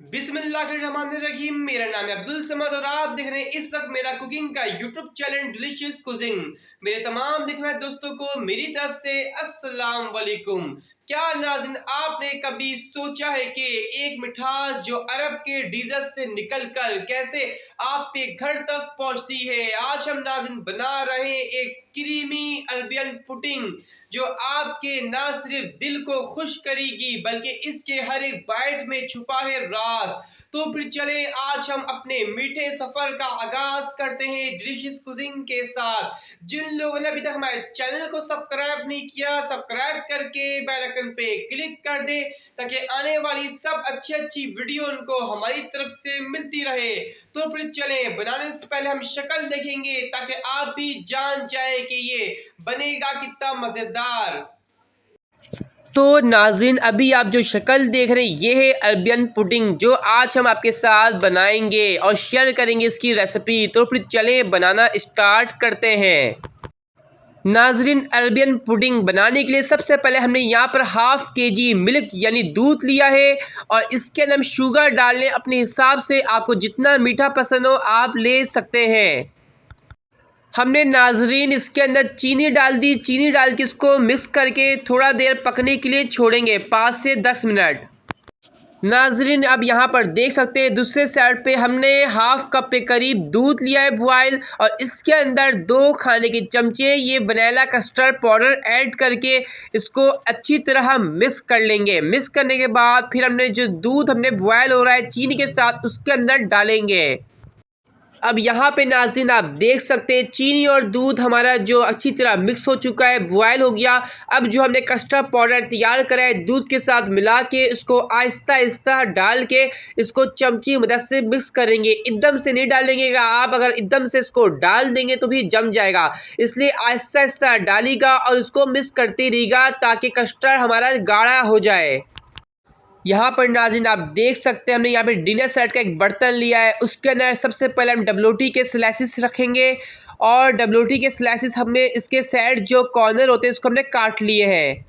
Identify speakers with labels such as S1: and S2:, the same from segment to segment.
S1: बिस्मिल्लाहिर्रहमानिर्रहीम। मेरा नाम है अब्दुल समद और आप देख रहे हैं इस वक्त मेरा कुकिंग का यूट्यूब चैनल डिलीशियस कुकिंग। मेरे तमाम देखने वाले दोस्तों को मेरी तरफ से अस्सलाम वालेकुम। क्या नाज़रीन, आपने कभी सोचा है कि एक मिठास जो अरब के डेजर्ट से निकलकर कैसे आपके घर तक पहुंचती है? आज हम नाज़रीन बना रहे हैं एक क्रीमी अरबियन पुडिंग जो आपके ना सिर्फ दिल को खुश करेगी बल्कि इसके हर एक बाइट में छुपा है राज। तो फिर चले आज हम अपने मीठे सफर का आगाज करते हैं डिलीशियस कुजिंग के साथ। जिन लोगों ने अभी तक हमारे चैनल को सब्सक्राइब नहीं किया, सब्सक्राइब करके बेल आइकन पे क्लिक कर दे ताकि आने वाली सब अच्छी वीडियो उनको हमारी तरफ से मिलती रहे। तो फिर चले, बनाने से पहले हम शक्ल देखेंगे ताकि आप भी जान जाए कि ये बनेगा कितना मजेदार। तो नाज़रीन, अभी आप जो शक्ल देख रहे हैं ये है अरबियन पुडिंग जो आज हम आपके साथ बनाएंगे और शेयर करेंगे इसकी रेसिपी। तो फिर चलें बनाना स्टार्ट करते हैं। नाज़रीन, अरबियन पुडिंग बनाने के लिए सबसे पहले हमने यहाँ पर हाफ केजी मिल्क यानी दूध लिया है और इसके अंदर हम शुगर डाल लें अपने हिसाब से। आपको जितना मीठा पसंद हो आप ले सकते हैं। हमने नाजरीन इसके अंदर चीनी डाल दी। चीनी डाल के इसको मिक्स करके थोड़ा देर पकने के लिए छोड़ेंगे, 5 से 10 मिनट। नाजरीन, अब यहाँ पर देख सकते हैं दूसरे साइड पे हमने हाफ कप के करीब दूध लिया है बॉयल और इसके अंदर 2 खाने के चमचे ये वनीला कस्टर्ड पाउडर ऐड करके इसको अच्छी तरह मिक्स कर लेंगे। मिक्स करने के बाद फिर हमने जो दूध हमने बॉयल हो रहा है चीनी के साथ उसके अंदर डालेंगे। अब यहाँ पे नाज़रीन आप देख सकते हैं चीनी और दूध हमारा जो अच्छी तरह मिक्स हो चुका है, बॉयल हो गया। अब जो हमने कस्टर्ड पाउडर तैयार करा है दूध के साथ मिला के इसको आहिस्ता आहिस्ता डाल के इसको चमची मदद से मिक्स करेंगे। एकदम से नहीं डालेंगे, आप अगर एकदम से इसको डाल देंगे तो भी जम जाएगा, इसलिए आहिस्ता आहिस्ता डालिएगा और इसको मिक्स करते रहिएगा ताकि कस्टर्ड हमारा गाढ़ा हो जाए। यहाँ पर नाज़रीन आप देख सकते हैं हमने यहाँ पे डिनर सेट का एक बर्तन लिया है, उसके अंदर सबसे पहले हम डब्ल्यूटी के स्लाइसिस रखेंगे और डब्ल्यूटी के स्लाइसिस हमने इसके साइड जो कॉर्नर होते हैं इसको हमने काट लिए हैं।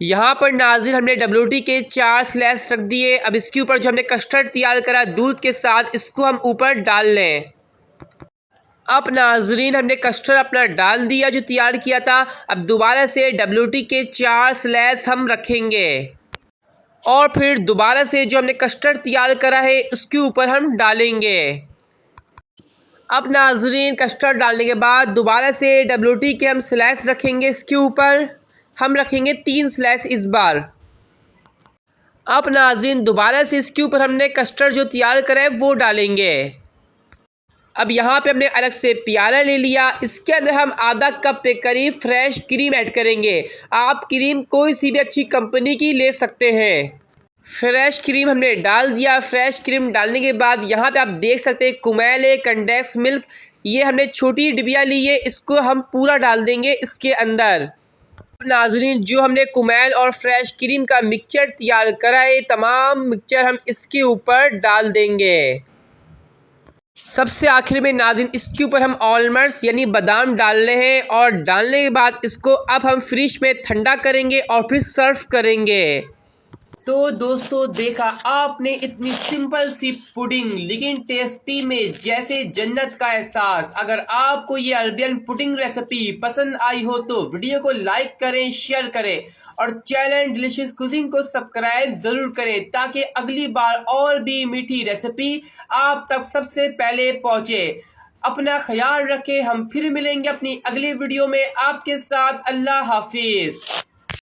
S1: यहाँ पर नाज़रीन हमने डब्ल्यूटी के 4 स्लाइस रख दिए। अब इसके ऊपर जो हमने कस्टर्ड तैयार करा दूध के साथ इसको हम ऊपर डाल लें। अब नाज़रीन हमने कस्टर्ड अपना डाल दिया जो तैयार किया था। अब दोबारा से डब्ल्यूटी के 4 स्लाइस हम रखेंगे और फिर दोबारा से जो हमने कस्टर्ड तैयार करा है उसके ऊपर हम डालेंगे। अब नाज़रीन कस्टर्ड डालने के बाद दोबारा से डब्ल्यूटी के हम स्लाइस रखेंगे, इसके ऊपर हम रखेंगे 3 स्लाइस इस बार। अब नाज़रीन दोबारा से इसके ऊपर हमने कस्टर्ड जो तैयार करा है वो डालेंगे। अब यहाँ पे हमने अलग से प्याला ले लिया, इसके अंदर हम आधा कप के करीब फ्रेश क्रीम ऐड करेंगे। आप क्रीम कोई सी भी अच्छी कंपनी की ले सकते हैं। फ्रेश क्रीम हमने डाल दिया। फ्रेश क्रीम डालने के बाद यहाँ पे आप देख सकते हैं कुमैल कंडेंस मिल्क, ये हमने छोटी डिबिया ली है, इसको हम पूरा डाल देंगे इसके अंदर। नाज़रीन जो हमने कुमैल और फ्रेश क्रीम का मिक्सचर तैयार करा है तमाम मिक्सचर हम इसके ऊपर डाल देंगे। सबसे आखिर में नाज़रीन इसके ऊपर हम ऑलमंड्स यानी बादाम डाल रहे हैं और डालने के बाद इसको अब हम फ्रिज में ठंडा करेंगे और फिर सर्व करेंगे। तो दोस्तों देखा आपने, इतनी सिंपल सी पुडिंग लेकिन टेस्टी में जैसे जन्नत का एहसास। अगर आपको ये अरबियन पुडिंग रेसिपी पसंद आई हो तो वीडियो को लाइक करें, शेयर करें और चैनल डिलीशियस कुकिंग को सब्सक्राइब जरूर करें ताकि अगली बार और भी मीठी रेसिपी आप तक सबसे पहले पहुंचे। अपना ख्याल रखें, हम फिर मिलेंगे अपनी अगली वीडियो में आपके साथ। अल्लाह हाफिज।